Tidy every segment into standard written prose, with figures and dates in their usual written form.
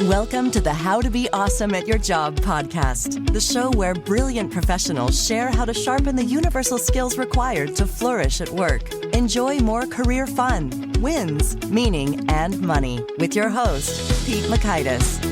Welcome to the How to Be Awesome at Your Job podcast, the show where brilliant professionals share how to sharpen the universal skills required to flourish at work. Enjoy more career fun, wins, meaning, and money with your host, Pete Makaitis.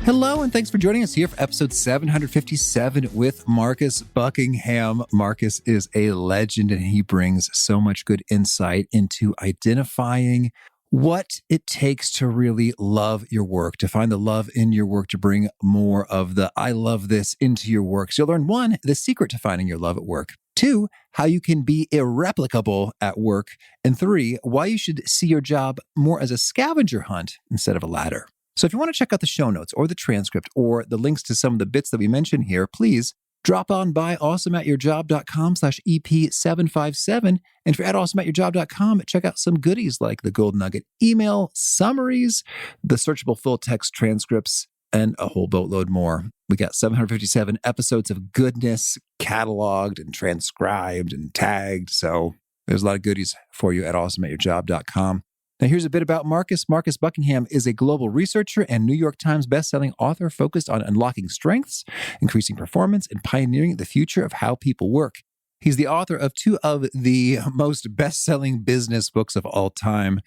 Hello, and thanks for joining us here for episode 757 with Marcus Buckingham. Marcus is a legend, and he brings so much good insight into identifying what it takes to really love your work, to find the love in your work, to bring more of the I love this into your work. So you'll learn 1, the secret to finding your love at work. 2, how you can be irreplicable at work. And 3, why you should see your job more as a scavenger hunt instead of a ladder. So if you want to check out the show notes or the transcript or the links to some of the bits that we mentioned here, please drop on by awesomeatyourjob.com/EP757. And if you're at awesomeatyourjob.com, check out some goodies like the Gold Nugget email summaries, the searchable full text transcripts, and a whole boatload more. We got 757 episodes of goodness cataloged and transcribed and tagged. So there's a lot of goodies for you at awesomeatyourjob.com. Now, here's a bit about Marcus. Marcus Buckingham is a global researcher and New York Times bestselling author focused on unlocking strengths, increasing performance, and pioneering the future of how people work. He's the author of 2 of the most best-selling business books of all time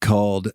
called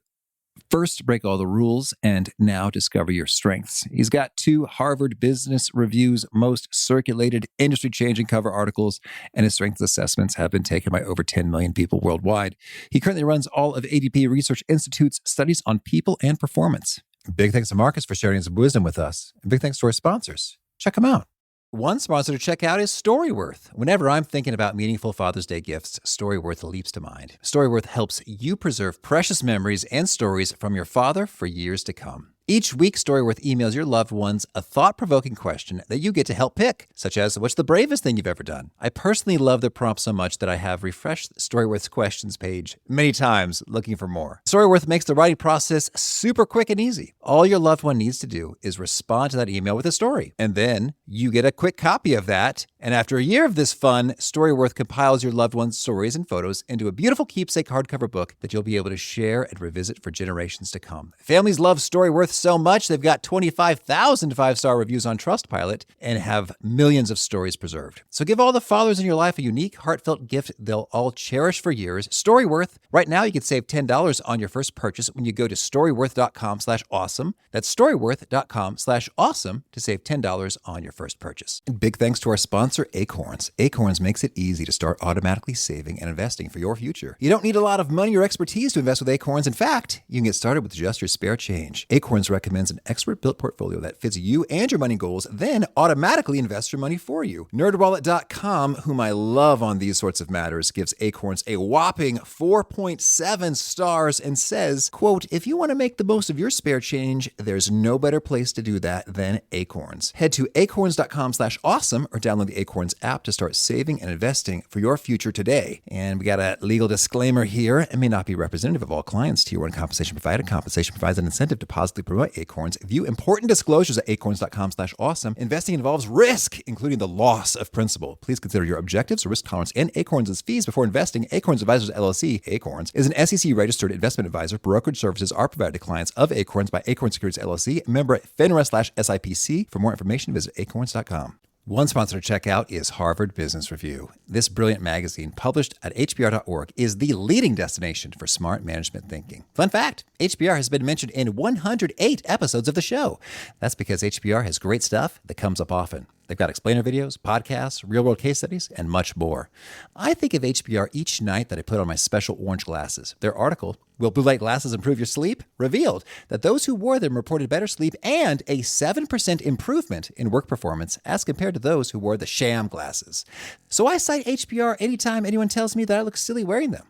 First, Break All the Rules, and Now Discover Your Strengths. He's got 2 Harvard Business Review's most circulated, industry-changing cover articles, and his strengths assessments have been taken by over 10 million people worldwide. He currently runs all of ADP Research Institute's studies on people and performance. Big thanks to Marcus for sharing his wisdom with us. And big thanks to our sponsors. Check them out. One sponsor to check out is Storyworth. Whenever I'm thinking about meaningful Father's Day gifts, Storyworth leaps to mind. Storyworth helps you preserve precious memories and stories from your father for years to come. Each week, Storyworth emails your loved ones a thought-provoking question that you get to help pick, such as, what's the bravest thing you've ever done? I personally love the prompt so much that I have refreshed Storyworth's questions page many times looking for more. Storyworth makes the writing process super quick and easy. All your loved one needs to do is respond to that email with a story, and then you get a quick copy of that. And after a year of this fun, Storyworth compiles your loved one's stories and photos into a beautiful keepsake hardcover book that you'll be able to share and revisit for generations to come. Families love Storyworth so much, they've got 25,000 5-star reviews on Trustpilot and have millions of stories preserved. So give all the fathers in your life a unique, heartfelt gift they'll all cherish for years. Storyworth. Right now, you can save $10 on your first purchase when you go to storyworth.com/awesome. That's storyworth.com/awesome to save $10 on your first purchase. And big thanks to our sponsor, Acorns. Acorns makes it easy to start automatically saving and investing for your future. You don't need a lot of money or expertise to invest with Acorns. In fact, you can get started with just your spare change. Acorns recommends an expert-built portfolio that fits you and your money goals, then automatically invests your money for you. NerdWallet.com, whom I love on these sorts of matters, gives Acorns a whopping 4.7 stars and says, quote, if you want to make the most of your spare change, there's no better place to do that than Acorns. Head to acorns.com/awesome or download the Acorns app to start saving and investing for your future today. And we got a legal disclaimer here. It may not be representative of all clients. Tier 1 compensation provided. Compensation provides an incentive to positively promote Acorns. View important disclosures at acorns.com/awesome. Investing involves risk, including the loss of principal. Please consider your objectives, risk tolerance, and Acorns' fees before investing. Acorns Advisors LLC, Acorns, is an SEC-registered investment advisor. Brokerage services are provided to clients of Acorns by Acorns Securities LLC, member FINRA/SIPC. For more information, visit acorns.com. One sponsor to check out is Harvard Business Review. This brilliant magazine, published at hbr.org, is the leading destination for smart management thinking. Fun fact, HBR has been mentioned in 108 episodes of the show. That's because HBR has great stuff that comes up often. They've got explainer videos, podcasts, real-world case studies, and much more. I think of HBR each night that I put on my special orange glasses. Their article, Will Blue Light Glasses Improve Your Sleep?, revealed that those who wore them reported better sleep and a 7% improvement in work performance as compared to those who wore the sham glasses. So I cite HBR anytime anyone tells me that I look silly wearing them.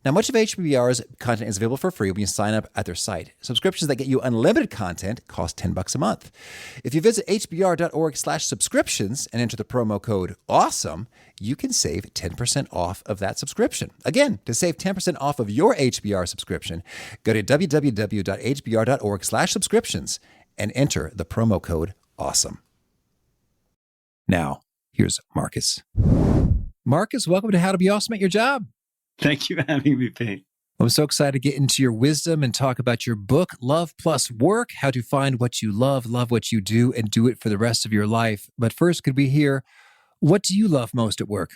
Now, much of HBR's content is available for free when you sign up at their site. Subscriptions that get you unlimited content cost $10 a month. If you visit hbr.org/subscriptions and enter the promo code AWESOME, you can save 10% off of that subscription. Again, to save 10% off of your HBR subscription, go to www.hbr.org/subscriptions and enter the promo code AWESOME. Now, here's Marcus. Marcus, welcome to How to Be Awesome at Your Job. Thank you for having me, Pete. I'm so excited to get into your wisdom and talk about your book, Love Plus Work, How to Find What You love what you do, and do it for the rest of your life. But first, could we hear, what do you love most at work?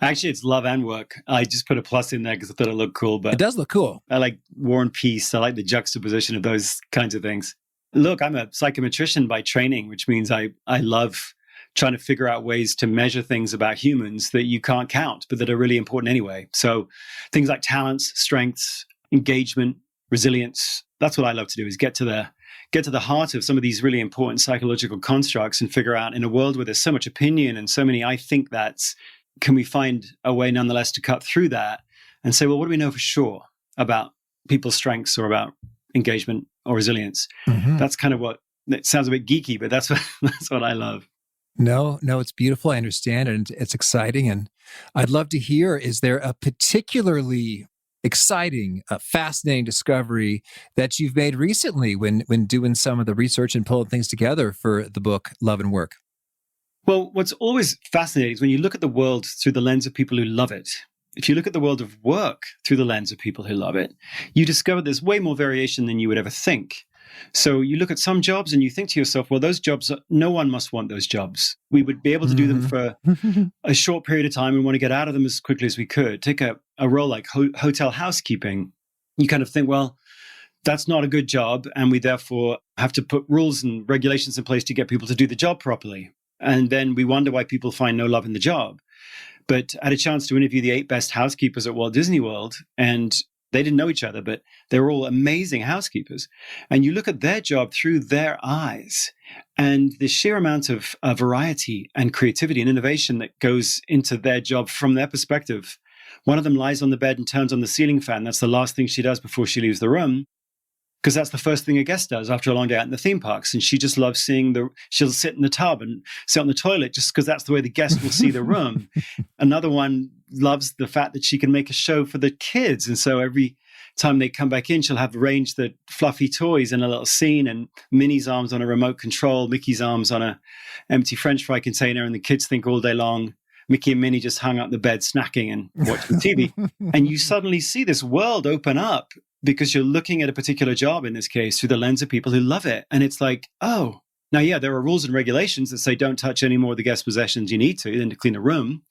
Actually, it's love and work. I just put a plus in there because I thought it looked cool. But It does look cool. I like War and Peace. I like the juxtaposition of those kinds of things. Look, I'm a psychometrician by training, which means I love trying to figure out ways to measure things about humans that you can't count, but that are really important anyway. So things like talents, strengths, engagement, resilience. That's what I love to do, is get to the heart of some of these really important psychological constructs and figure out, in a world where there's so much opinion and so many I think that's, can we find a way nonetheless to cut through that and say, well, what do we know for sure about people's strengths or about engagement or resilience? Mm-hmm. That's kind of what, it sounds a bit geeky, but that's what I love. No, it's beautiful. I understand. And it's exciting. And I'd love to hear, is there a particularly exciting, fascinating discovery that you've made recently when doing some of the research and pulling things together for the book, Love and Work? Well, what's always fascinating is when you look at the world through the lens of people who love it. If you look at the world of work through the lens of people who love it, you discover there's way more variation than you would ever think. So you look at some jobs and you think to yourself, well, those jobs, no one must want those jobs. We would be able to do them for a short period of time and want to get out of them as quickly as we could. Take a role like hotel housekeeping. You kind of think, well, that's not a good job, and we therefore have to put rules and regulations in place to get people to do the job properly. And then we wonder why people find no love in the job. But I had a chance to interview the 8 best housekeepers at Walt Disney World, and they didn't know each other, but they were all amazing housekeepers. And you look at their job through their eyes, and the sheer amount of variety and creativity and innovation that goes into their job from their perspective. One of them lies on the bed and turns on the ceiling fan. That's the last thing she does before she leaves the room, because that's the first thing a guest does after a long day out in the theme parks. And she just loves she'll sit in the tub and sit on the toilet just because that's the way the guest will see the room. Another one loves the fact that she can make a show for the kids. And so every time they come back in, she'll have arranged the fluffy toys in a little scene, and Minnie's arms on a remote control, Mickey's arms on a empty French fry container. And the kids think all day long, Mickey and Minnie just hung out the bed snacking and watching TV. And you suddenly see this world open up, because you're looking at a particular job, in this case, through the lens of people who love it. And it's like, oh, now, yeah, there are rules and regulations that say don't touch any more of the guest possessions you need to, than to clean a room,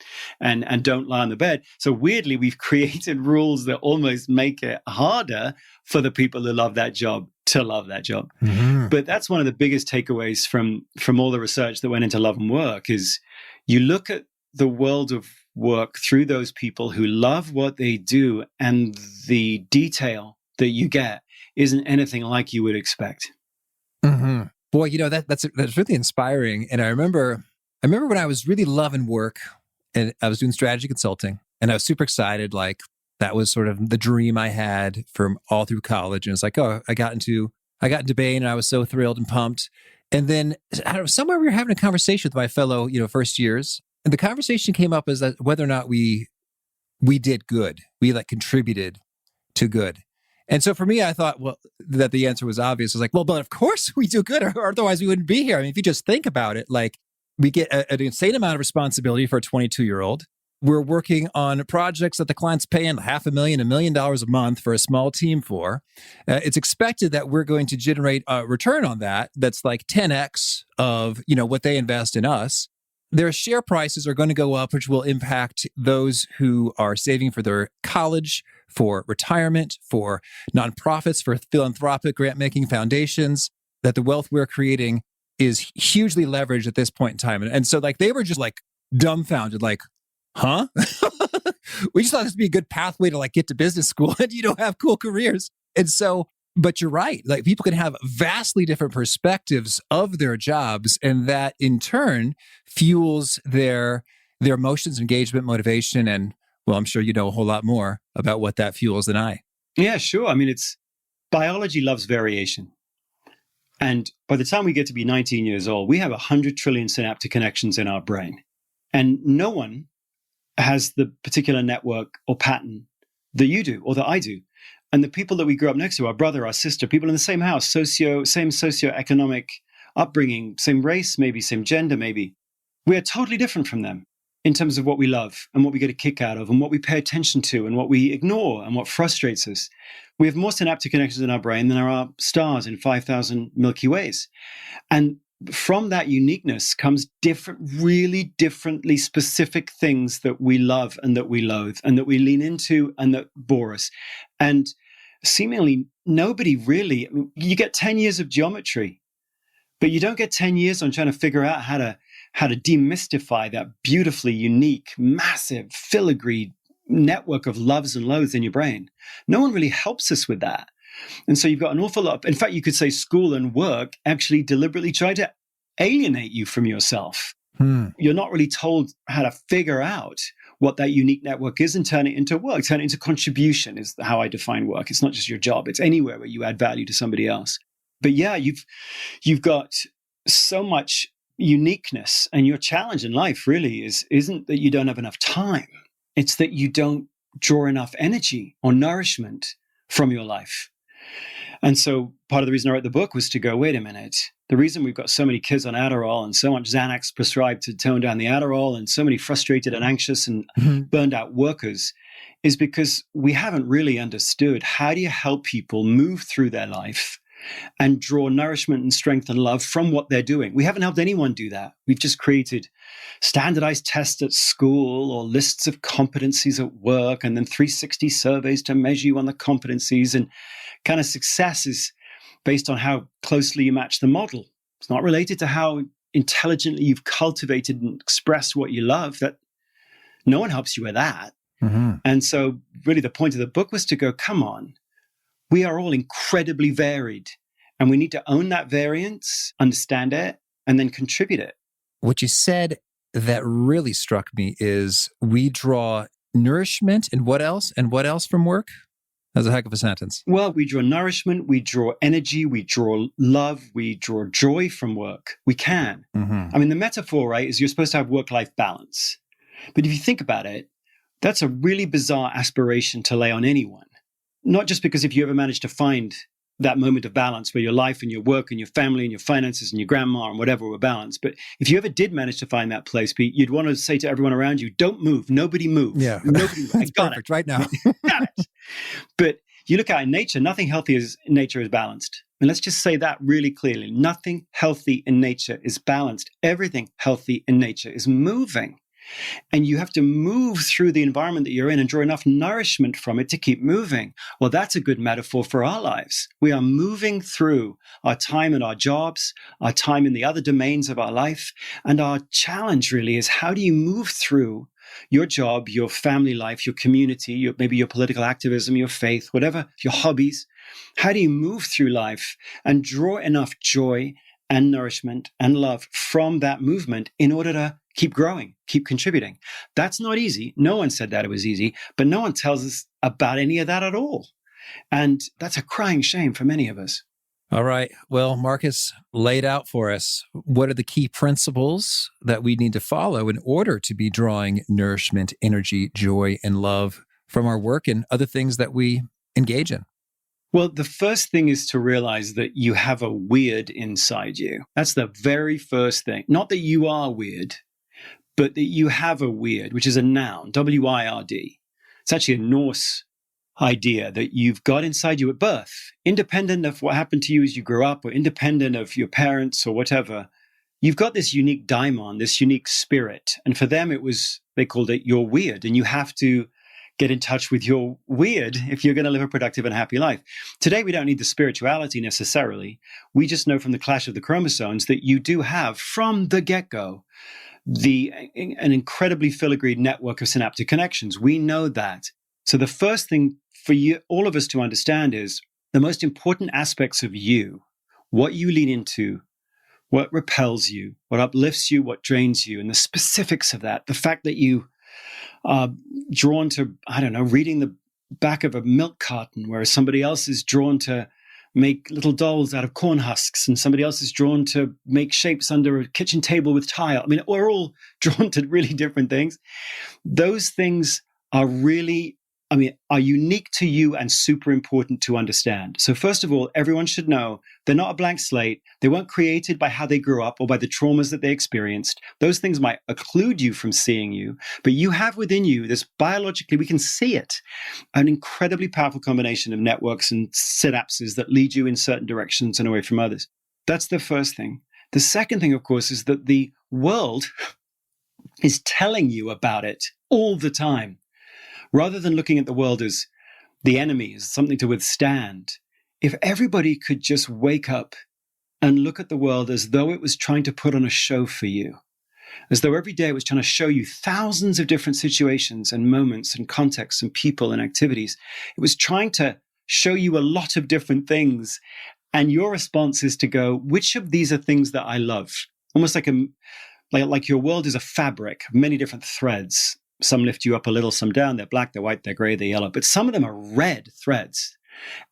and don't lie on the bed. So weirdly, we've created rules that almost make it harder for the people who love that job to love that job. Mm-hmm. But that's one of the biggest takeaways from all the research that went into Love and Work, is you look at the world of work through those people who love what they do, and the detail that you get isn't anything like you would expect. Mm-hmm. Boy, that's really inspiring. And I remember when I was really loving work, and I was doing strategy consulting, and I was super excited. Like, that was sort of the dream I had from all through college. And it's like, oh, I got into Bain, and I was so thrilled and pumped. And then somewhere we were having a conversation with my fellow, first years, and the conversation came up as that whether or not we did good, we contributed to good. And so for me, I thought, well, that the answer was obvious. I was like, well, but of course we do good, or otherwise we wouldn't be here. I mean, if you just think about it, we get an insane amount of responsibility for a 22-year-old. We're working on projects that the client's paying $500,000, $1 million a month for a small team for. It's expected that we're going to generate a return on that that's like 10x of, what they invest in us. Their share prices are going to go up, which will impact those who are saving for their college, for retirement, for nonprofits, for philanthropic grant-making foundations, that the wealth we're creating is hugely leveraged at this point in time. And so they were just dumbfounded, huh? We just thought this would be a good pathway to get to business school and, have cool careers. And so, but you're right. People can have vastly different perspectives of their jobs, and that in turn fuels their emotions, engagement, motivation, and, well, I'm sure you know a whole lot more about what that fuels than I. Yeah, sure. I mean, biology loves variation. And by the time we get to be 19 years old, we have 100 trillion synaptic connections in our brain. And no one has the particular network or pattern that you do or that I do. And the people that we grew up next to, our brother, our sister, people in the same house, same socioeconomic upbringing, same race, maybe, same gender, maybe, we are totally different from them. in terms of what we love and what we get a kick out of and what we pay attention to and what we ignore and what frustrates us. We have more synaptic connections in our brain than there are stars in 5,000 Milky Ways. And from that uniqueness comes really differently specific things that we love and that we loathe and that we lean into and that bore us. And seemingly nobody really, I mean, you get 10 years of geometry, but you don't get 10 years on trying to figure out how to demystify that beautifully unique, massive, filigree network of loves and loathes in your brain. No one really helps us with that. And so you've got an awful lot. In fact, you could say school and work actually deliberately try to alienate you from yourself. You're not really told how to figure out what that unique network is and turn it into work, turn it into contribution is how I define work. It's not just your job. It's anywhere where you add value to somebody else. But yeah, you've got so much uniqueness, and your challenge in life really isn't that you don't have enough time. It's that you don't draw enough energy or nourishment from your life. And so part of the reason I wrote the book was to go, wait a minute, the reason we've got so many kids on Adderall and so much Xanax prescribed to tone down the Adderall and so many frustrated and anxious and burned out workers is because we haven't really understood how do you help people move through their life and draw nourishment and strength and love from what they're doing. We haven't helped anyone do that. We've just created standardized tests at school or lists of competencies at work and then 360 surveys to measure you on the competencies, and kind of success is based on how closely you match the model. It's not related to how intelligently you've cultivated and expressed what you love. That no one helps you with that. And so really the point of the book was to go, come on, we are all incredibly varied, and we need to own that variance, understand it, and then contribute it. What you said that really struck me is we draw nourishment and what else? And what else from work? That's a heck of a sentence. Well, we draw nourishment, we draw energy, we draw love, we draw joy from work. We can. I mean, the metaphor, right, is you're supposed to have work-life balance. But if you think about it, that's a really bizarre aspiration to lay on anyone. Not just because if you ever manage to find that moment of balance where your life and your work and your family and your finances and your grandma and whatever were balanced. But if you ever did manage to find that place, Pete, you'd want to say to everyone around you, don't move. Nobody move. Yeah. Nobody move. I got perfect it. right now. Got it. But you look out in nature, nothing healthy in nature is balanced. And let's just say that really clearly. Nothing healthy in nature is balanced. Everything healthy in nature is moving. And you have to move through the environment that you're in and draw enough nourishment from it to keep moving. Well, that's a good metaphor for our lives. We are moving through our time in our jobs, our time in the other domains of our life. And our challenge really is, how do you move through your job, your family life, your community, maybe your political activism, your faith, whatever, your hobbies? How do you move through life and draw enough joy and nourishment and love from that movement in order to keep growing, keep contributing? That's not easy. No one said that it was easy, but no one tells us about any of that at all. And that's a crying shame for many of us. All right. Well, Marcus laid out for us what are the key principles that we need to follow in order to be drawing nourishment, energy, joy, and love from our work and other things that we engage in. Well, the first thing is to realize that you have a weird inside you. That's the very first thing. Not that you are weird, but that you have a weird, which is a noun, W-I-R-D. It's actually a Norse idea that you've got inside you at birth, independent of what happened to you as you grew up or independent of your parents or whatever. You've got this unique daimon, this unique spirit. And for them, they called it your weird. And you have to get in touch with your weird if you're going to live a productive and happy life. Today, we don't need the spirituality necessarily. We just know from the clash of the chromosomes that you do have, from the get-go, an incredibly filigree network of synaptic connections. We know that. So the first thing for you, all of us to understand is the most important aspects of you, what you lean into, what repels you, what uplifts you, what drains you, and the specifics of that. The fact that you are drawn to, reading the back of a milk carton, whereas somebody else is drawn to make little dolls out of corn husks, and somebody else is drawn to make shapes under a kitchen table with tile. I mean, we're all drawn to really different things. Those things are really are unique to you and super important to understand. So first of all, everyone should know they're not a blank slate. They weren't created by how they grew up or by the traumas that they experienced. Those things might occlude you from seeing you, but you have within you this biologically, we can see it, an incredibly powerful combination of networks and synapses that lead you in certain directions and away from others. That's the first thing. The second thing, of course, is that the world is telling you about it all the time. Rather than looking at the world as the enemy, as something to withstand, if everybody could just wake up and look at the world as though it was trying to put on a show for you, as though every day it was trying to show you thousands of different situations and moments and contexts and people and activities, it was trying to show you a lot of different things. And your response is to go, which of these are things that I love? Almost like your world is a fabric of many different threads. Some lift you up a little, some down. They're black, they're white, they're gray, they're yellow. But some of them are red threads.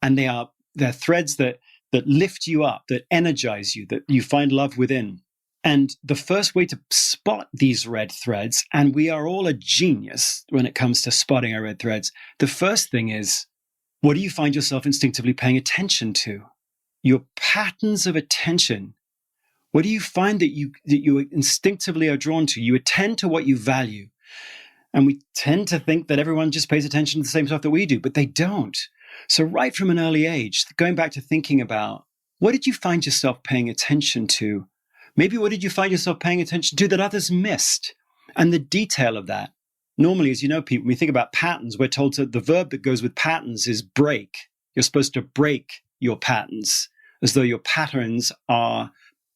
And they're threads that lift you up, that energize you, that you find love within. And the first way to spot these red threads, and we are all a genius when it comes to spotting our red threads, the first thing is, what do you find yourself instinctively paying attention to? Your patterns of attention. What do you find that you instinctively are drawn to? You attend to what you value. And we tend to think that everyone just pays attention to the same stuff that we do, but they don't. So right from an early age, going back to thinking about, what did you find yourself paying attention to? Maybe what did you find yourself paying attention to that others missed? And the detail of that. Normally, as you know, people, when we think about patterns, we're told the verb that goes with patterns is break. You're supposed to break your patterns, as though your patterns are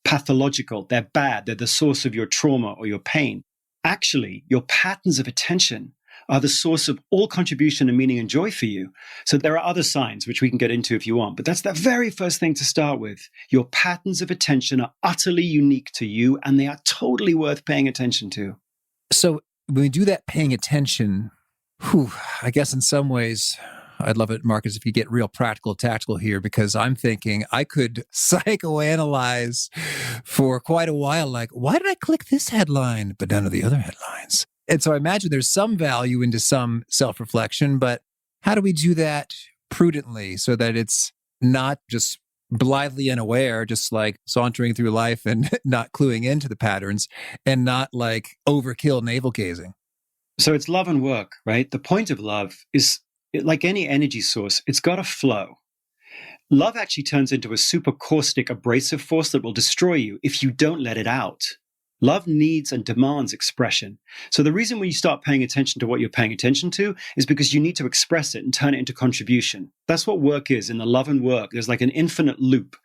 pathological. They're bad. They're the source of your trauma or your pain. Actually, your patterns of attention are the source of all contribution and meaning and joy for you. So there are other signs, which we can get into if you want, but that's the very first thing to start with. Your patterns of attention are utterly unique to you, and they are totally worth paying attention to. So when we do that paying attention, I guess in some ways, I'd love it, Marcus, if you get real practical, tactical here, because I'm thinking I could psychoanalyze for quite a while, like, why did I click this headline, but none of the other headlines? And so I imagine there's some value into some self-reflection, but how do we do that prudently so that it's not just blithely unaware, just like sauntering through life and not cluing into the patterns, and not like overkill navel gazing? So it's love and work, right? The point of love is, like any energy source, it's got to flow. Love actually turns into a super caustic, abrasive force that will destroy you if you don't let it out. Love needs and demands expression. So the reason when you start paying attention to what you're paying attention to is because you need to express it and turn it into contribution. That's what work is in the love and work. There's like an infinite loop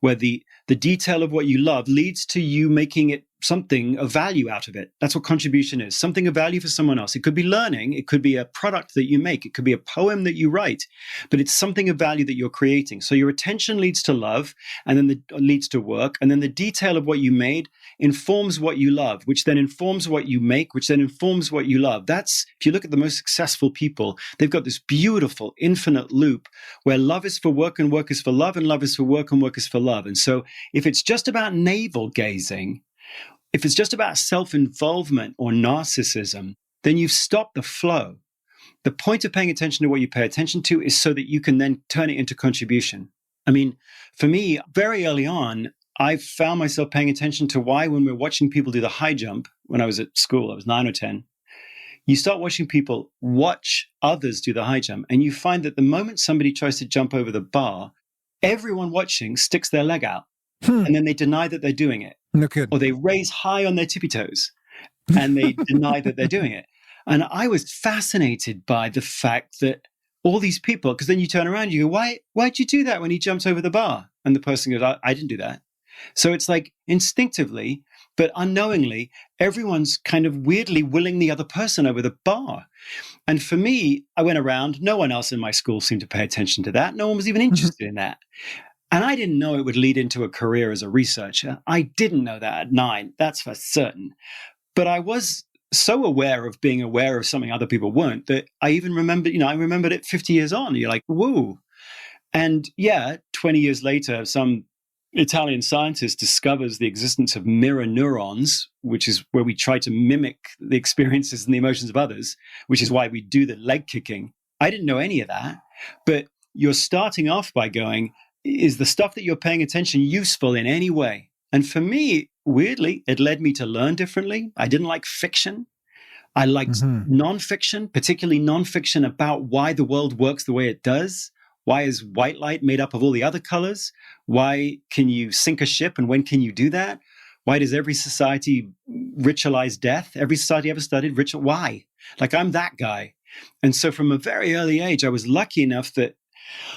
where the detail of what you love leads to you making it something of value out of it. That's what contribution is, something of value for someone else. It could be learning, it could be a product that you make, it could be a poem that you write, but it's something of value that you're creating. So your attention leads to love, and then leads to work, and then the detail of what you made informs what you love, which then informs what you make, which then informs what you love. That's, if you look at the most successful people, they've got this beautiful infinite loop where love is for work and work is for love, and love is for work and work is for love. And so if it's just about navel gazing, if it's just about self-involvement or narcissism, then you've stopped the flow. The point of paying attention to what you pay attention to is so that you can then turn it into contribution. I mean, for me, very early on, I found myself paying attention to why when we're watching people do the high jump, when I was at school, I was 9 or 10, you start watching people watch others do the high jump, and you find that the moment somebody tries to jump over the bar, everyone watching sticks their leg out. And then they deny that they're doing it. No kidding. Or they raise high on their tippy toes and they deny that they're doing it. And I was fascinated by the fact that all these people, because then you turn around and you go, why'd you do that when he jumped over the bar? And the person goes, I didn't do that. So it's like instinctively, but unknowingly, everyone's kind of weirdly willing the other person over the bar. And for me, I went around, no one else in my school seemed to pay attention to that. No one was even interested in that. And I didn't know it would lead into a career as a researcher. I didn't know that at 9, that's for certain. But I was so aware of being aware of something other people weren't that I even remembered, I remembered it 50 years on. You're like, whoa. And 20 years later, some Italian scientist discovers the existence of mirror neurons, which is where we try to mimic the experiences and the emotions of others, which is why we do the leg kicking. I didn't know any of that. But you're starting off by going, is the stuff that you're paying attention useful in any way? And for me, weirdly, it led me to learn differently. I didn't like fiction. I liked nonfiction, particularly nonfiction about why the world works the way it does. Why is white light made up of all the other colors? Why can you sink a ship and when can you do that? Why does every society ritualize death? Every society I ever studied, why? Like, I'm that guy. And so from a very early age, I was lucky enough that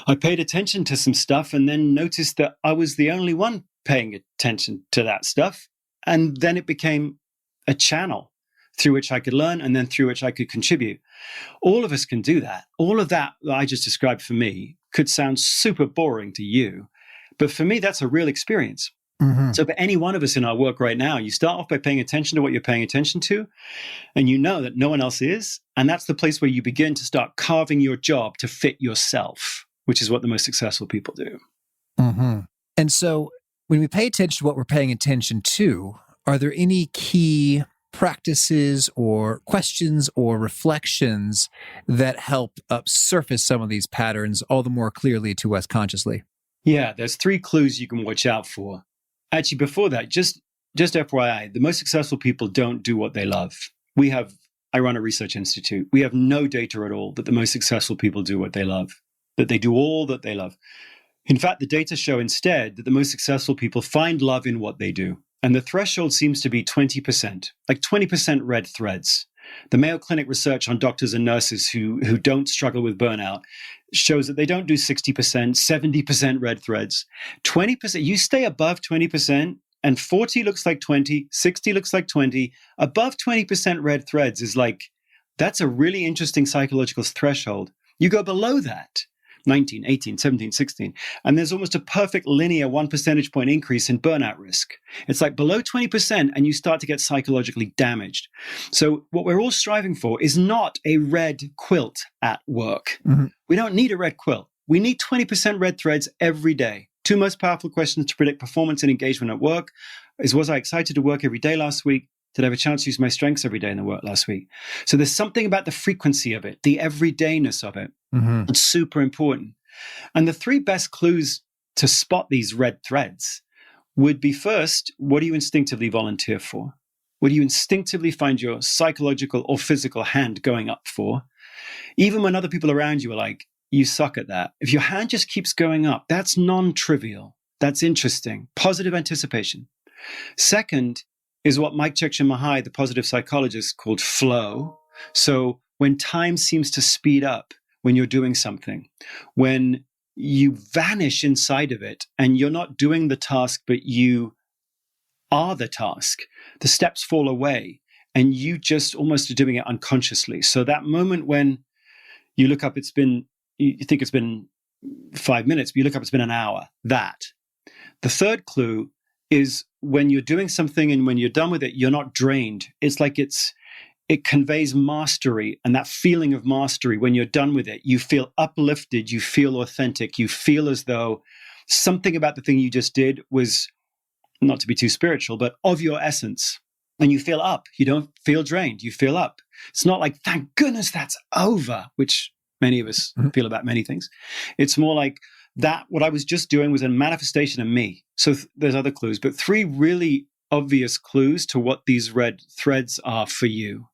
I paid attention to some stuff and then noticed that I was the only one paying attention to that stuff. And then it became a channel through which I could learn and then through which I could contribute. All of us can do that. All of that I just described for me could sound super boring to you, but for me, that's a real experience. So for any one of us in our work right now, you start off by paying attention to what you're paying attention to, and you know that no one else is. And that's the place where you begin to start carving your job to fit yourself, which is what the most successful people do. And so when we pay attention to what we're paying attention to, are there any key practices or questions or reflections that help surface some of these patterns all the more clearly to us consciously? Yeah, there's 3 clues you can watch out for. Actually, before that, just FYI, the most successful people don't do what they love. I run a research institute. We have no data at all that the most successful people do what they love, that they do all that they love. In fact, the data show instead that the most successful people find love in what they do. And the threshold seems to be 20%, like 20% red threads. The Mayo Clinic research on doctors and nurses who don't struggle with burnout shows that they don't do 60%, 70% red threads. 20%, you stay above 20%, and 40 looks like 20, 60 looks like 20. Above 20% red threads is like, that's a really interesting psychological threshold. You go below that, 19, 18, 17, 16, and there's almost a perfect linear 1 percentage point increase in burnout risk. It's like below 20% and you start to get psychologically damaged. So what we're all striving for is not a red quilt at work. We don't need a red quilt. We need 20% red threads every day. 2 most powerful questions to predict performance and engagement at work is, was I excited to work every day last week? Did I have a chance to use my strengths every day in the work last week? So there's something about the frequency of it, the everydayness of it. It's super important. And the 3 best clues to spot these red threads would be, first, what do you instinctively volunteer for? What do you instinctively find your psychological or physical hand going up for? Even when other people around you are like, you suck at that. If your hand just keeps going up, that's non-trivial. That's interesting. Positive anticipation. Second is what Mike Csikszentmihalyi, the positive psychologist, called flow. So when time seems to speed up when you're doing something, when you vanish inside of it and you're not doing the task, but you are the task, the steps fall away and you just almost are doing it unconsciously. So that moment when you look up, you think it's been 5 minutes, but you look up, it's been an hour. That. The third clue is when you're doing something and when you're done with it, you're not drained. It's like it conveys mastery, and that feeling of mastery, when you're done with it, you feel uplifted, you feel authentic, you feel as though something about the thing you just did was, not to be too spiritual, but of your essence. And you feel up. You don't feel drained. You feel up. It's not like, thank goodness that's over, which many of us feel about many things. It's more like that what I was just doing was a manifestation of me. So there's other clues, but 3 really obvious clues to what these red threads are for you.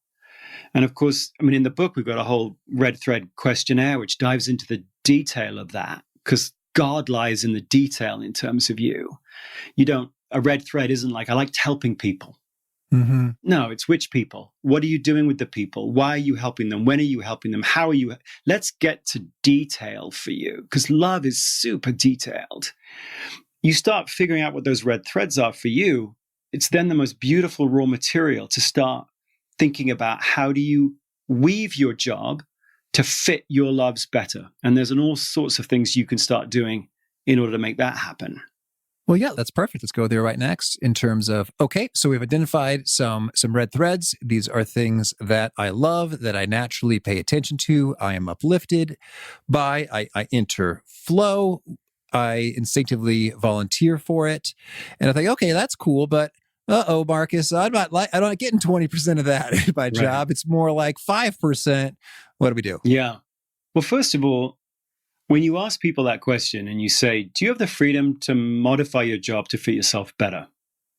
And of course, I mean, in the book, we've got a whole red thread questionnaire, which dives into the detail of that, because God lies in the detail in terms of you. A red thread isn't like, I liked helping people. No, it's which people. What are you doing with the people? Why are you helping them? When are you helping them? How are you? Let's get to detail for you, because love is super detailed. You start figuring out what those red threads are for you. It's then the most beautiful raw material to start thinking about how do you weave your job to fit your loves better. And there's all sorts of things you can start doing in order to make that happen. Well, yeah, that's perfect. Let's go there right next in terms of, okay, so we've identified some red threads. These are things that I love, that I naturally pay attention to. I am uplifted by, I enter flow. I instinctively volunteer for it. And I think, okay, that's cool, but Marcus, I'm not getting 20% of that in my job. It's more like 5%. What do we do? Yeah. Well, first of all, when you ask people that question and you say, do you have the freedom to modify your job to fit yourself better?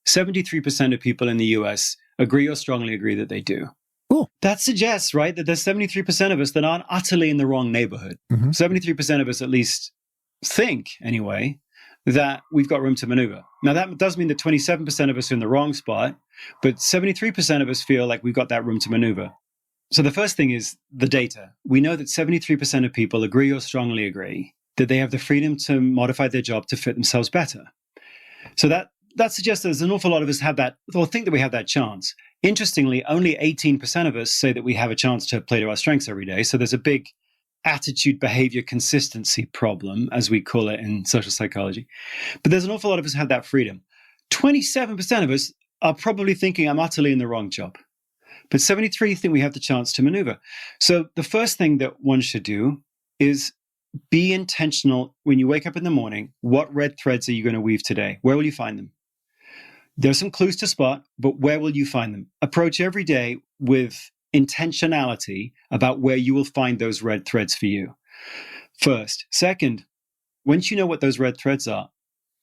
73% of people in the US agree or strongly agree that they do. Cool. That suggests, right, that there's 73% of us that aren't utterly in the wrong neighborhood. 73% of us at least think, anyway, that we've got room to maneuver. Now, that does mean that 27% of us are in the wrong spot, but 73% of us feel like we've got that room to maneuver. So the first thing is the data. We know that 73% of people agree or strongly agree that they have the freedom to modify their job to fit themselves better. So that suggests there's an awful lot of us have that, or think that we have that chance. Interestingly, only 18% of us say that we have a chance to play to our strengths every day. So there's a big attitude behavior consistency problem, as we call it in social psychology. But there's an awful lot of us have that freedom. 27% of us are probably thinking, I'm utterly in the wrong job. But 73 think we have the chance to maneuver. So the first thing that one should do is be intentional when you wake up in the morning. What red threads are you going to weave today? Where will you find them? There are some clues to spot, but where will you find them? Approach every day with intentionality about where you will find those red threads for you. First. Second, once you know what those red threads are,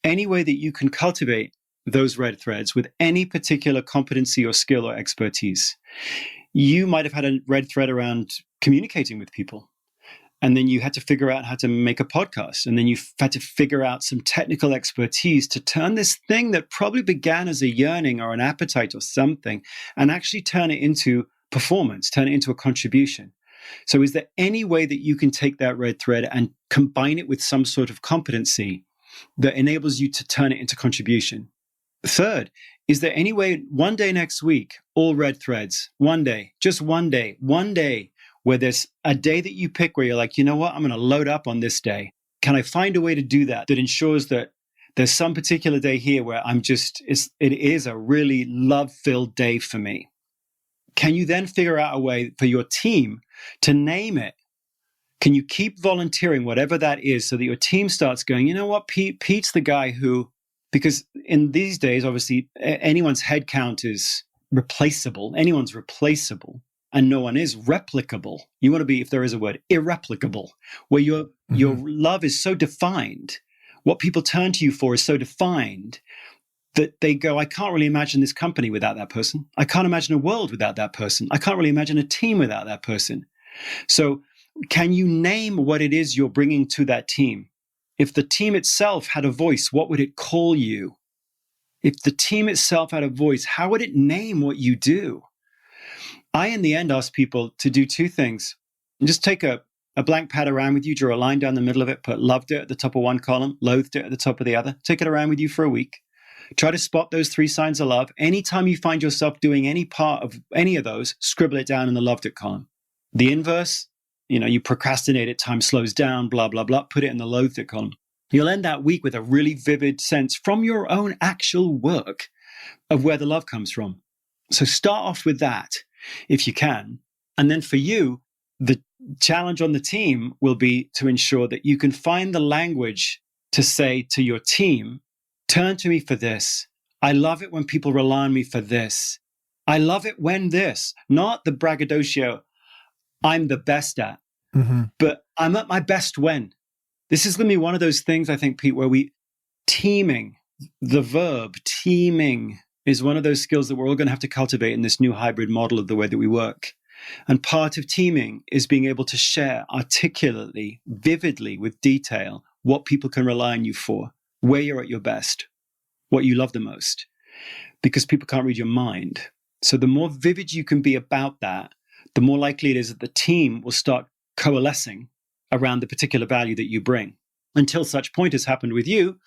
any way that you can cultivate those red threads with any particular competency or skill or expertise. You might have had a red thread around communicating with people. And then you had to figure out how to make a podcast. And then you had to figure out some technical expertise to turn this thing that probably began as a yearning or an appetite or something and actually turn it into performance, turn it into a contribution. So is there any way that you can take that red thread and combine it with some sort of competency that enables you to turn it into contribution? Third, is there any way one day next week, all red threads, one day, just one day, where there's a day that you pick where you're like, you know what, I'm going to load up on this day. Can I find a way to do that ensures that there's some particular day here where it is a really love-filled day for me? Can you then figure out a way for your team to name it? Can you keep volunteering, whatever that is, so that your team starts going, you know what, Pete's the guy who, because in these days, obviously, anyone's head count is replaceable. Anyone's replaceable, and no one is replicable. You want to be, if there is a word, irreplicable, where your love is so defined, what people turn to you for is so defined that they go, I can't really imagine this company without that person. I can't imagine a world without that person. I can't really imagine a team without that person. So can you name what it is you're bringing to that team? If the team itself had a voice, what would it call you? If the team itself had a voice, how would it name what you do? I, in the end, ask people to do two things. Just take a blank pad around with you, draw a line down the middle of it, put loved it at the top of one column, loathed it at the top of the other. Take it around with you for a week. Try to spot those 3 signs of love. Anytime you find yourself doing any part of any of those, scribble it down in the loved it column. The inverse, you procrastinate it, time slows down, blah, blah, blah, put it in the loathed it column. You'll end that week with a really vivid sense from your own actual work of where the love comes from. So start off with that if you can. And then for you, the challenge on the team will be to ensure that you can find the language to say to your team, turn to me for this. I love it when people rely on me for this. I love it when this, not the braggadocio I'm the best at, but I'm at my best when. This is going to be one of those things, I think, Pete, where teaming, the verb teaming is one of those skills that we're all going to have to cultivate in this new hybrid model of the way that we work. And part of teaming is being able to share articulately, vividly, with detail, what people can rely on you for, where you're at your best, what you love the most, because people can't read your mind. So the more vivid you can be about that, the more likely it is that the team will start coalescing around the particular value that you bring, until such point has happened with you,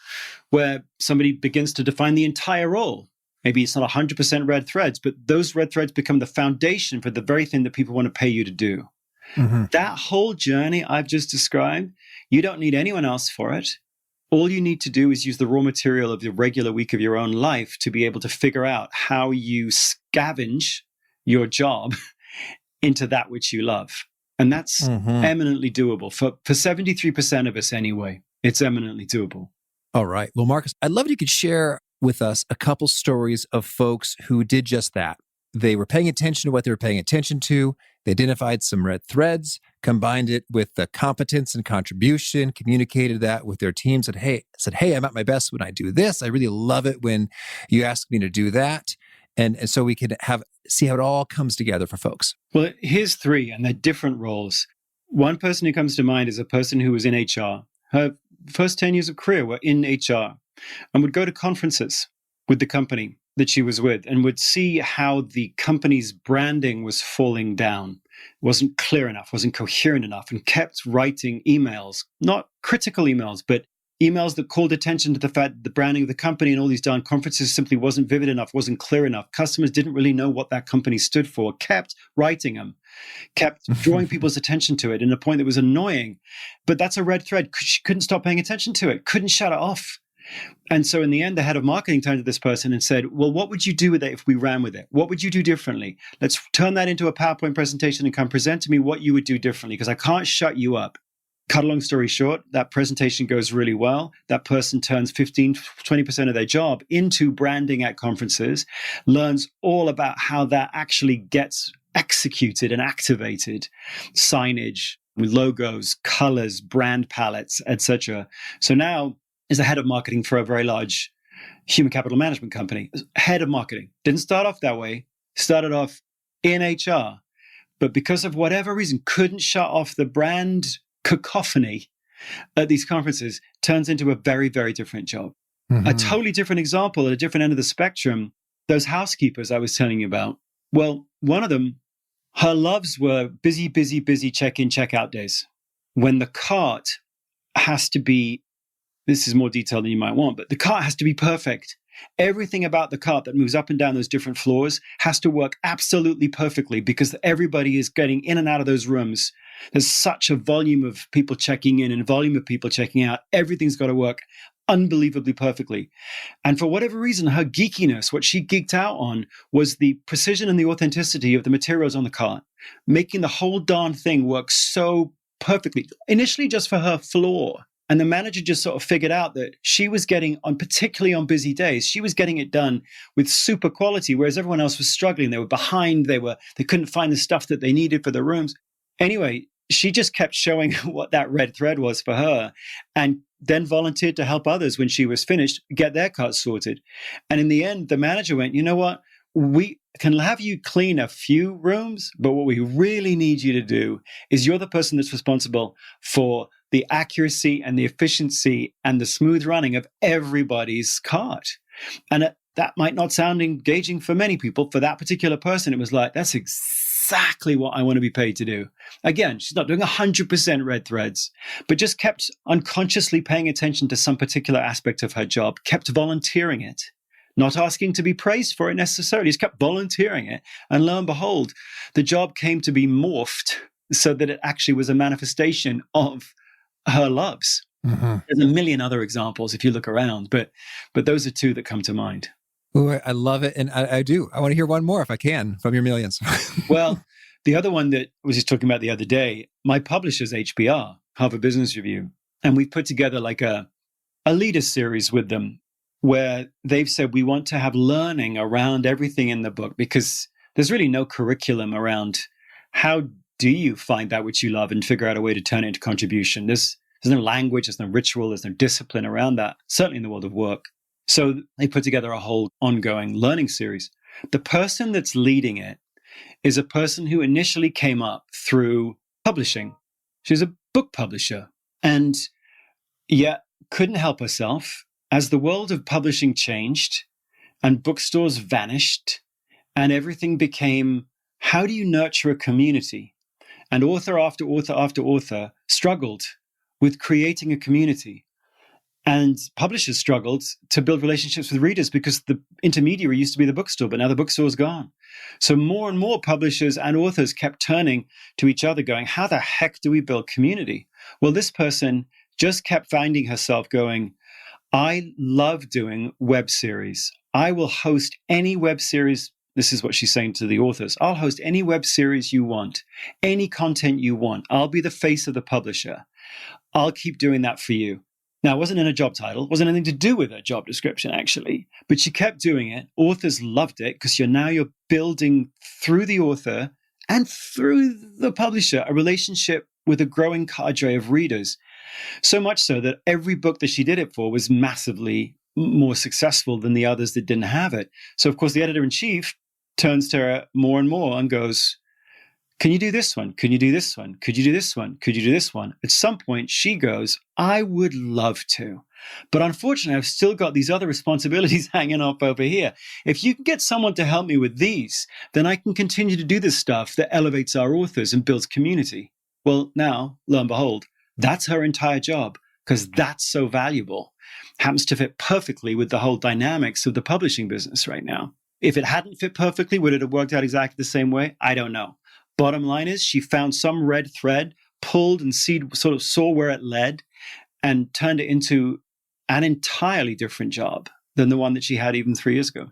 where somebody begins to define the entire role. Maybe it's not 100% red threads, but those red threads become the foundation for the very thing that people want to pay you to do. That whole journey I've just described, you don't need anyone else for it. All you need to do is use the raw material of the regular week of your own life to be able to figure out how you scavenge your job into that which you love. And that's eminently doable. For 73% of us anyway, it's eminently doable. All right. Well, Marcus, I'd love if you could share with us a couple stories of folks who did just that. They were paying attention to what they were paying attention to. They identified some red threads, combined it with the competence and contribution, communicated that with their team, said, hey, I'm at my best when I do this. I really love it when you ask me to do that. And so we can see how it all comes together for folks. Well, here's three, and they're different roles. One person who comes to mind is a person who was in HR. Her first 10 years of career were in HR and would go to conferences with the company that she was with and would see how the company's branding was falling down, wasn't clear enough, wasn't coherent enough, and kept writing emails, not critical emails, but emails that called attention to the fact that the branding of the company and all these darn conferences simply wasn't vivid enough, wasn't clear enough. Customers didn't really know what that company stood for, kept writing them, kept drawing people's attention to it in a point that was annoying. But that's a red thread. She couldn't stop paying attention to it, couldn't shut it off. And so in the end, the head of marketing turned to this person and said, well, what would you do with it if we ran with it? What would you do differently? Let's turn that into a PowerPoint presentation and come present to me what you would do differently, because I can't shut you up. Cut a long story short, that presentation goes really well. That person turns 15, 20% of their job into branding at conferences, learns all about how that actually gets executed and activated, signage, logos, colors, brand palettes, etc. So now is the head of marketing for a very large human capital management company. Head of marketing. Didn't start off that way. Started off in HR. But because of whatever reason, couldn't shut off the brand cacophony at these conferences, turns into a very, very different job. Mm-hmm. A totally different example at a different end of the spectrum, those housekeepers I was telling you about. Well, one of them, her loves were busy, busy, busy check-in, check-out days. When the cart has to be, this is more detail than you might want, but the cart has to be perfect. Everything about the cart that moves up and down those different floors has to work absolutely perfectly because everybody is getting in and out of those rooms. There's such a volume of people checking in and volume of people checking out. Everything's got to work unbelievably perfectly. And for whatever reason, her geekiness, what she geeked out on was the precision and the authenticity of the materials on the cart, making the whole darn thing work so perfectly, initially just for her floor. And the manager just sort of figured out that she was getting on, particularly on busy days, she was getting it done with super quality, whereas everyone else was struggling. They were behind. They couldn't find the stuff that they needed for the rooms. Anyway, she just kept showing what that red thread was for her, and then volunteered to help others when she was finished get their carts sorted. And in the end, the manager went, you know what? We can have you clean a few rooms, but what we really need you to do is you're the person that's responsible for the accuracy and the efficiency and the smooth running of everybody's cart. And that might not sound engaging for many people. For that particular person, it was like, that's exactly what I want to be paid to do. Again, she's not doing 100% red threads, but just kept unconsciously paying attention to some particular aspect of her job, kept volunteering it, not asking to be praised for it necessarily, just kept volunteering it. And lo and behold, the job came to be morphed so that it actually was a manifestation of her loves. Mm-hmm. There's a million other examples if you look around, but those are two that come to mind. Ooh, I love it. And I do. I want to hear one more if I can from your millions. Well, the other one that I was just talking about the other day, my publisher's HBR, Harvard Business Review. And we've put together like a leader series with them where they've said we want to have learning around everything in the book because there's really no curriculum around how do you find that which you love and figure out a way to turn it into contribution. There's no language, there's no ritual, there's no discipline around that, certainly in the world of work. So they put together a whole ongoing learning series. The person that's leading it is a person who initially came up through publishing. She's a book publisher and yet couldn't help herself as the world of publishing changed and bookstores vanished and everything became, how do you nurture a community? And author after author after author struggled with creating a community. And publishers struggled to build relationships with readers because the intermediary used to be the bookstore, but now the bookstore's gone. So more and more publishers and authors kept turning to each other going, how the heck do we build community? Well, this person just kept finding herself going, I love doing web series. I will host any web series. This is what she's saying to the authors. I'll host any web series you want, any content you want. I'll be the face of the publisher. I'll keep doing that for you. Now, it wasn't in a job title, wasn't anything to do with a job description, actually, but she kept doing it. Authors loved it because you're building through the author and through the publisher, a relationship with a growing cadre of readers. So much so that every book that she did it for was massively more successful than the others that didn't have it. So, of course, the editor-in-chief turns to her more and more and goes, can you do this one? Can you do this one? Could you do this one? Could you do this one? At some point, she goes, I would love to. But unfortunately, I've still got these other responsibilities hanging up over here. If you can get someone to help me with these, then I can continue to do this stuff that elevates our authors and builds community. Well, now, lo and behold, that's her entire job, because that's so valuable. Happens to fit perfectly with the whole dynamics of the publishing business right now. If it hadn't fit perfectly, would it have worked out exactly the same way? I don't know. Bottom line is, she found some red thread, pulled and sort of saw where it led, and turned it into an entirely different job than the one that she had even 3 years ago.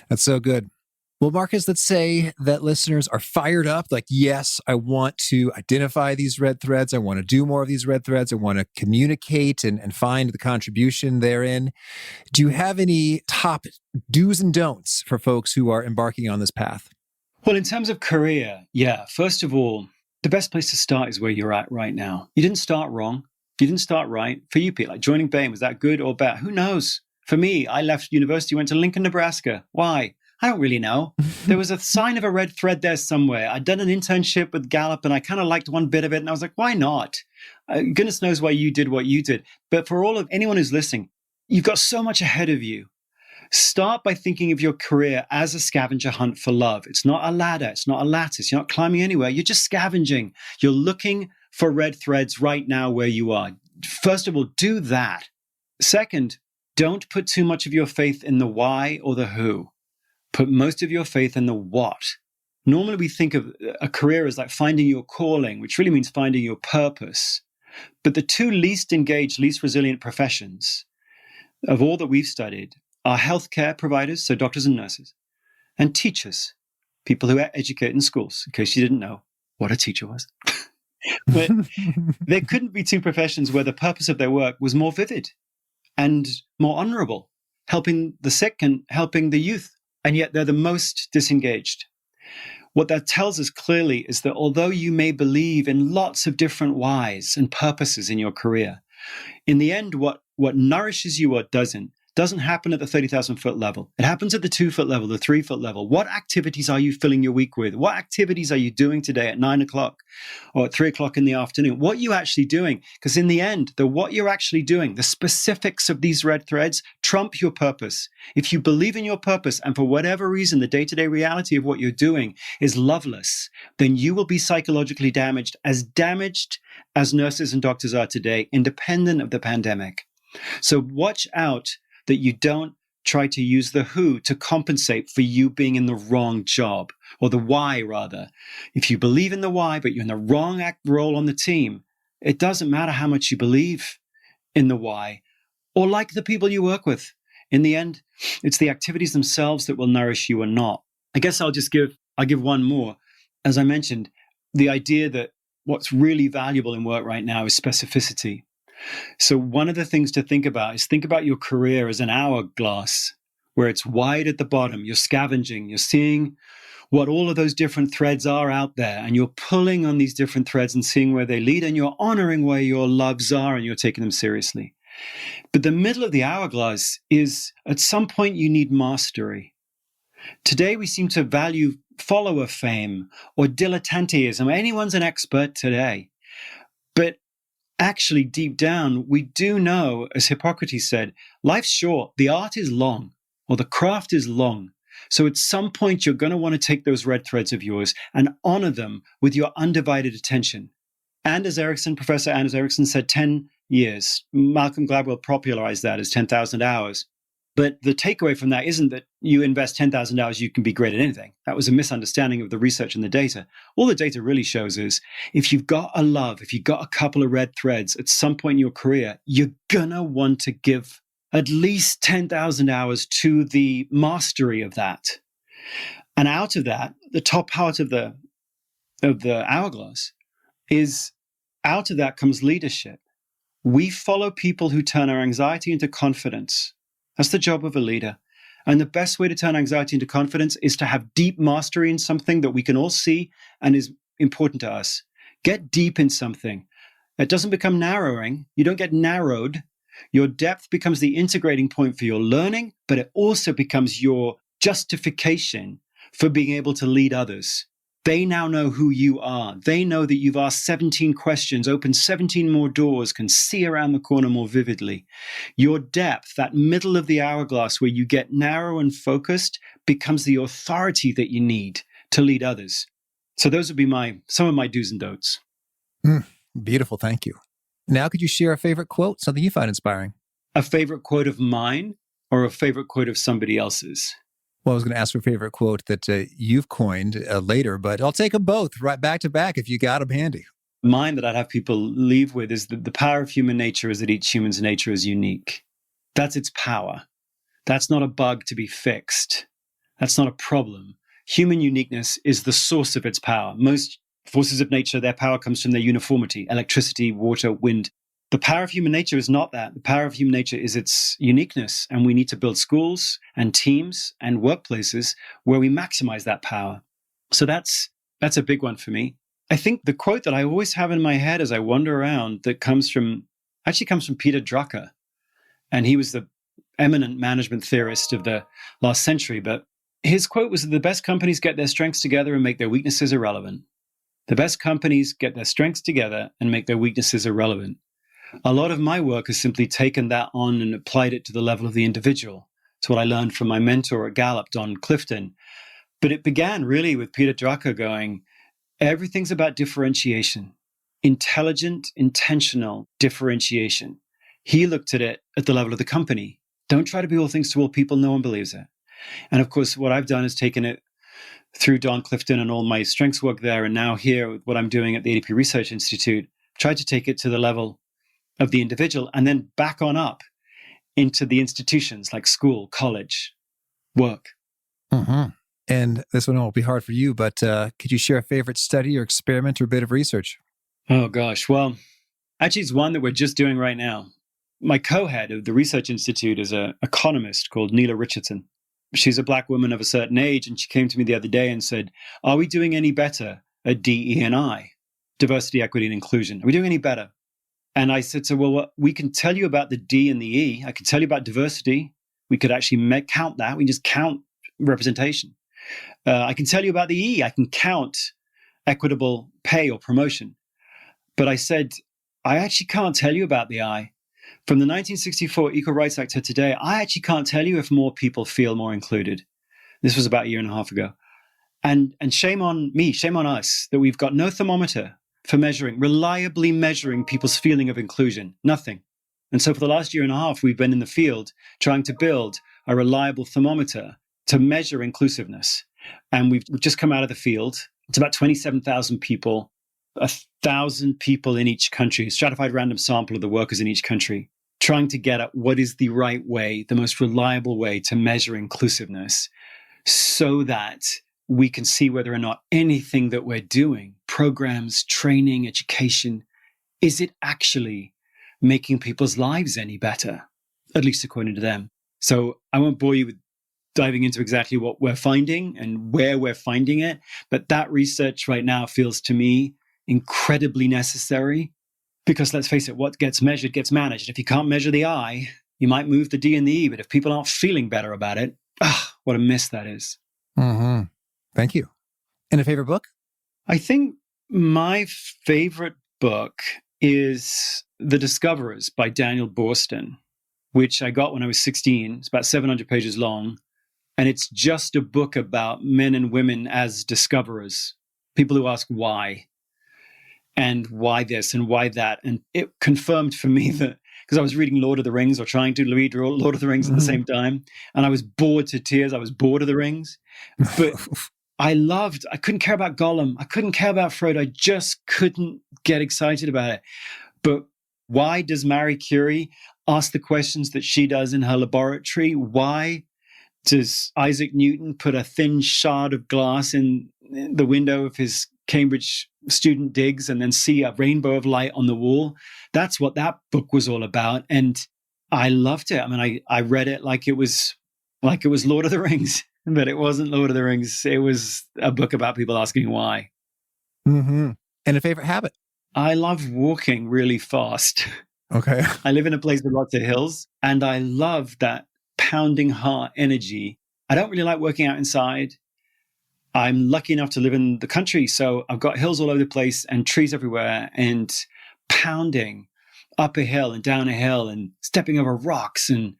That's so good. Well, Marcus, let's say that listeners are fired up, like, yes, I want to identify these red threads. I want to do more of these red threads. I want to communicate and find the contribution therein. Do you have any top do's and don'ts for folks who are embarking on this path? Well, in terms of career, yeah, first of all, the best place to start is where you're at right now. You didn't start wrong. You didn't start right. For you, Pete, like joining Bain, was that good or bad? Who knows? For me, I left university, went to Lincoln, Nebraska. Why? I don't really know. There was a sign of a red thread there somewhere. I'd done an internship with Gallup and I kind of liked one bit of it. And I was like, why not? Goodness knows why you did what you did. But for anyone who's listening, you've got so much ahead of you. Start by thinking of your career as a scavenger hunt for love. It's not a ladder. It's not a lattice. You're not climbing anywhere. You're just scavenging. You're looking for red threads right now where you are. First of all, do that. Second, don't put too much of your faith in the why or the who. Put most of your faith in the what. Normally we think of a career as like finding your calling, which really means finding your purpose. But the two least engaged, least resilient professions of all that we've studied are healthcare providers, so doctors and nurses, and teachers, people who educate in schools, in case you didn't know what a teacher was. But there couldn't be two professions where the purpose of their work was more vivid and more honorable, helping the sick and helping the youth. And yet they're the most disengaged. What that tells us clearly is that although you may believe in lots of different whys and purposes in your career, in the end, what nourishes you or doesn't happen at the 30,000 foot level. It happens at the 2 foot level, the 3 foot level. What activities are you filling your week with? What activities are you doing today at 9 o'clock or at 3 o'clock in the afternoon? What are you actually doing? Because in the end, what you're actually doing, the specifics of these red threads trump your purpose. If you believe in your purpose and for whatever reason, the day-to-day reality of what you're doing is loveless, then you will be psychologically damaged as nurses and doctors are today, independent of the pandemic. So watch out that you don't try to use the who to compensate for you being in the wrong job, or the why rather. If you believe in the why, but you're in the wrong role on the team, it doesn't matter how much you believe in the why or like the people you work with. In the end, it's the activities themselves that will nourish you or not. I guess I'll give one more. As I mentioned, the idea that what's really valuable in work right now is specificity. So one of the things to think about is think about your career as an hourglass where it's wide at the bottom. You're scavenging. You're seeing what all of those different threads are out there, and you're pulling on these different threads and seeing where they lead, and you're honoring where your loves are, and you're taking them seriously. But the middle of the hourglass is, at some point, you need mastery. Today, we seem to value follower fame or dilettanteism. Anyone's an expert today. But actually, deep down, we do know, as Hippocrates said, life's short, the art is long, or the craft is long. So at some point, you're going to want to take those red threads of yours and honor them with your undivided attention. Professor Anders Ericsson said 10 years. Malcolm Gladwell popularized that as 10,000 hours. But the takeaway from that isn't that you invest 10,000 hours, you can be great at anything. That was a misunderstanding of the research and the data. All the data really shows is if you've got a love, if you've got a couple of red threads at some point in your career, you're going to want to give at least 10,000 hours to the mastery of that. And out of that, the top part of the hourglass is, out of that comes leadership. We follow people who turn our anxiety into confidence. That's the job of a leader. And the best way to turn anxiety into confidence is to have deep mastery in something that we can all see and is important to us. Get deep in something. It doesn't become narrowing. You don't get narrowed. Your depth becomes the integrating point for your learning, but it also becomes your justification for being able to lead others. They now know who you are. They know that you've asked 17 questions, opened 17 more doors, can see around the corner more vividly. Your depth, that middle of the hourglass where you get narrow and focused, becomes the authority that you need to lead others. So those would be some of my do's and don'ts. Beautiful. Thank you. Now, could you share a favorite quote, something you find inspiring? A favorite quote of mine or a favorite quote of somebody else's? Well, I was going to ask for a favorite quote that you've coined later, but I'll take them both right back to back if you got them handy. Mine that I'd have people leave with is that the power of human nature is that each human's nature is unique. That's its power. That's not a bug to be fixed. That's not a problem. Human uniqueness is the source of its power. Most forces of nature, their power comes from their uniformity, electricity, water, wind. The power of human nature is not that. The power of human nature is its uniqueness. And we need to build schools and teams and workplaces where we maximize that power. So that's a big one for me. I think the quote that I always have in my head as I wander around that comes from Peter Drucker. And he was the eminent management theorist of the last century. But his quote was that the best companies get their strengths together and make their weaknesses irrelevant. The best companies get their strengths together and make their weaknesses irrelevant. A lot of my work has simply taken that on and applied it to the level of the individual. It's what I learned from my mentor at Gallup, Don Clifton. But it began really with Peter Drucker going, everything's about differentiation, intelligent, intentional differentiation. He looked at it at the level of the company. Don't try to be all things to all people. No one believes it. And of course, what I've done is taken it through Don Clifton and all my strengths work there. And now here, what I'm doing at the ADP Research Institute, tried to take it to the level of the individual and then back on up into the institutions like school, college, work. Mm-hmm. And this one won't be hard for you, but could you share a favorite study or experiment or bit of research? Oh, gosh. Well, actually, it's one that we're just doing right now. My co-head of the Research Institute is an economist called Neela Richardson. She's a Black woman of a certain age, and she came to me the other day and said, are we doing any better at DE&I, diversity, equity, and inclusion? Are we doing any better? And I said to her, well, we can tell you about the D and the E. I can tell you about diversity. We could actually count that. We just count representation. I can tell you about the E. I can count equitable pay or promotion. But I said, I actually can't tell you about the I. From the 1964 Equal Rights Act to today, I actually can't tell you if more people feel more included. This was about a year and a half ago. And shame on me, shame on us, that we've got no thermometer for reliably measuring people's feeling of inclusion. Nothing. And so for the last year and a half, we've been in the field trying to build a reliable thermometer to measure inclusiveness. And we've just come out of the field. It's about 27,000 people, 1,000 people in each country, a stratified random sample of the workers in each country, trying to get at what is the right way, the most reliable way to measure inclusiveness so that we can see whether or not anything that we're doing, programs, training, education, is it actually making people's lives any better, at least according to them. So I won't bore you with diving into exactly what we're finding and where we're finding it, but that research right now feels to me incredibly necessary because let's face it, what gets measured gets managed. If you can't measure the I, you might move the D and the E, but if people aren't feeling better about it, what a miss that is. Mm-hmm. Thank you. And a favorite book? I think my favorite book is The Discoverers by Daniel Boorstin, which I got when I was 16. It's about 700 pages long. And it's just a book about men and women as discoverers, people who ask why, and why this and why that. And it confirmed for me that, because I was reading Lord of the Rings or trying to read Lord of the Rings at the same time, and I was bored to tears. I was bored of the rings. But I couldn't care about Gollum. I couldn't care about Frodo. I just couldn't get excited about it. But why does Marie Curie ask the questions that she does in her laboratory? Why does Isaac Newton put a thin shard of glass in the window of his Cambridge student digs and then see a rainbow of light on the wall? That's what that book was all about. And I loved it. I mean, I read it like it was like it was Lord of the Rings, but it wasn't Lord of the Rings. It was a book about people asking why. Mm-hmm. And a favorite habit? I love walking really fast. Okay. I live in a place with lots of hills, and I love that pounding heart energy. I don't really like working out inside. I'm lucky enough to live in the country, so I've got hills all over the place and trees everywhere, and pounding up a hill and down a hill and stepping over rocks. And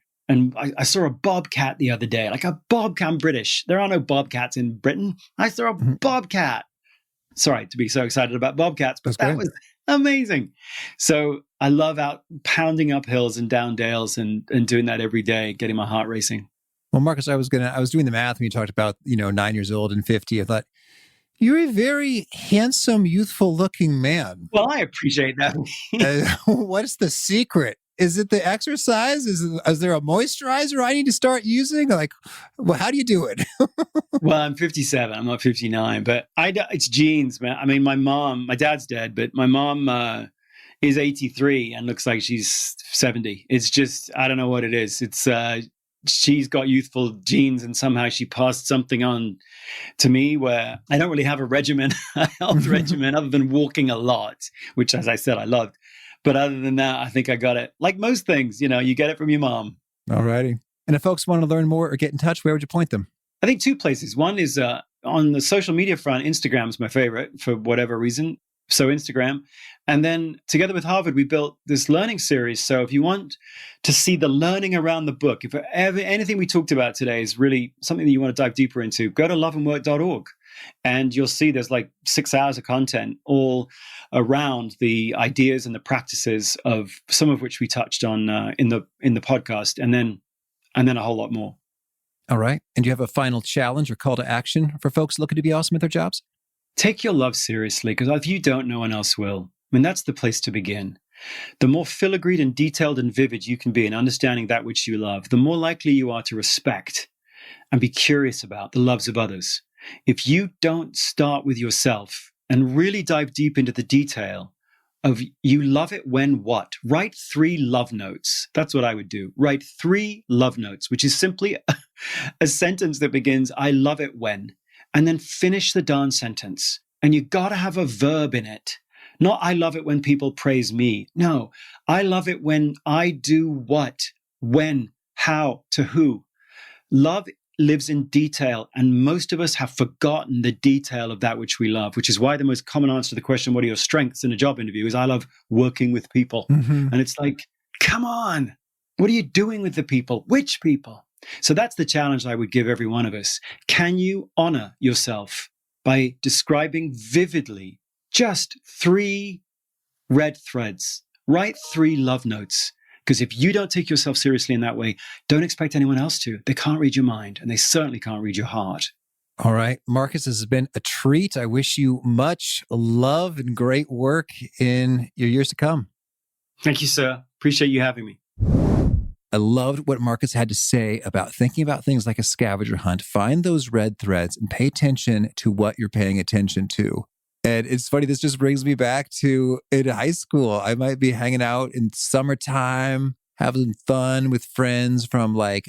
I saw a bobcat the other day, like a bobcat. I'm British. There are no bobcats in Britain. I saw a bobcat. Sorry to be so excited about bobcats, but that was amazing. So I love out pounding up hills and down dales and doing that every day, getting my heart racing. Well, Marcus, I was doing the math when you talked about, 9 years old and 50. I thought, you're a very handsome, youthful looking man. Well, I appreciate that. What's the secret? Is it the exercise? Is there a moisturizer I need to start using? Like, well, how do you do it? Well, I'm 57. I'm not 59, but it's genes, man. I mean, my dad's dead, but my mom is 83 and looks like she's 70. It's just, I don't know what it is. It's, she's got youthful genes, and somehow she passed something on to me where I don't really have a health regimen other than walking a lot, which, as I said, I loved. But other than that, I think I got it. Like most things, you get it from your mom. All righty. And if folks want to learn more or get in touch, where would you point them? I think 2 places. One is on the social media front. Instagram is my favorite for whatever reason. So Instagram. And then together with Harvard, we built this learning series. So if you want to see the learning around the book, if anything we talked about today is really something that you want to dive deeper into, go to loveandwork.org. And you'll see there's like 6 hours of content all around the ideas and the practices of some of which we touched on in the podcast, and then a whole lot more. All right. And do you have a final challenge or call to action for folks looking to be awesome at their jobs? Take your love seriously, because if you don't, no one else will. I mean, that's the place to begin. The more filigreed and detailed and vivid you can be in understanding that which you love, the more likely you are to respect and be curious about the loves of others. If you don't start with yourself and really dive deep into the detail of you love it when what, write 3 love notes. That's what I would do. Write 3 love notes, which is simply a sentence that begins, I love it when, and then finish the darn sentence. And you got to have a verb in it. Not I love it when people praise me. No, I love it when I do what, when, how, to who. Love lives in detail, and most of us have forgotten the detail of that which we love, which is why the most common answer to the question, what are your strengths in a job interview, is I love working with people. Mm-hmm. And it's like, come on, what are you doing with the people? Which people? So that's the challenge I would give every one of us. Can you honor yourself by describing vividly just 3 red threads? Write 3 love notes. Because if you don't take yourself seriously in that way, don't expect anyone else to. They can't read your mind, and they certainly can't read your heart. All right. Marcus, this has been a treat. I wish you much love and great work in your years to come. Thank you, sir. Appreciate you having me. I loved what Marcus had to say about thinking about things like a scavenger hunt. Find those red threads and pay attention to what you're paying attention to. And it's funny, this just brings me back to in high school. I might be hanging out in summertime, having fun with friends from 10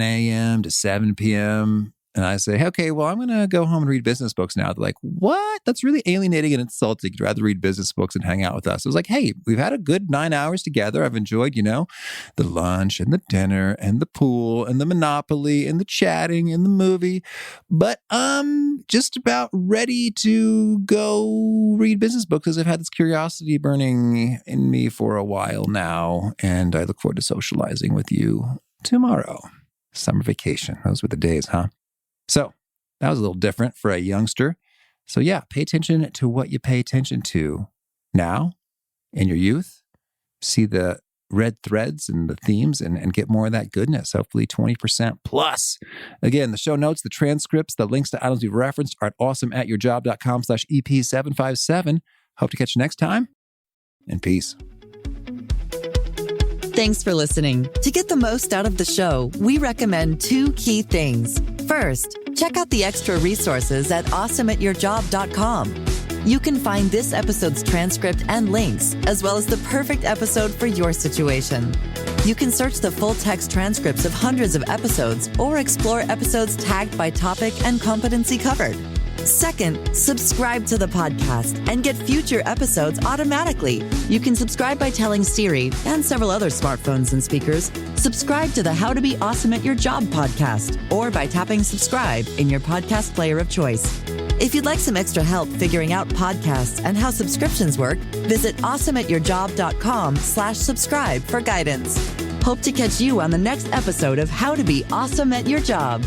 a.m. to 7 p.m. And I say, okay, well, I'm going to go home and read business books now. They're like, what? That's really alienating and insulting. You'd rather read business books and hang out with us. I was like, hey, we've had a good 9 hours together. I've enjoyed, the lunch and the dinner and the pool and the Monopoly and the chatting and the movie. But I'm just about ready to go read business books because I've had this curiosity burning in me for a while now. And I look forward to socializing with you tomorrow. Summer vacation. Those were the days, huh? So that was a little different for a youngster. So yeah, pay attention to what you pay attention to now in your youth. See the red threads and the themes and get more of that goodness, hopefully 20% plus. Again, the show notes, the transcripts, the links to items we've referenced are at awesomeatyourjob.com/EP757. Hope to catch you next time, and peace. Thanks for listening. To get the most out of the show, we recommend 2 key things. First, check out the extra resources at awesomeatyourjob.com. You can find this episode's transcript and links, as well as the perfect episode for your situation. You can search the full text transcripts of hundreds of episodes or explore episodes tagged by topic and competency covered. Second, subscribe to the podcast and get future episodes automatically. You can subscribe by telling Siri and several other smartphones and speakers, subscribe to the How to Be Awesome at Your Job podcast, or by tapping subscribe in your podcast player of choice. If you'd like some extra help figuring out podcasts and how subscriptions work, visit awesomeatyourjob.com/subscribe for guidance. Hope to catch you on the next episode of How to Be Awesome at Your Job.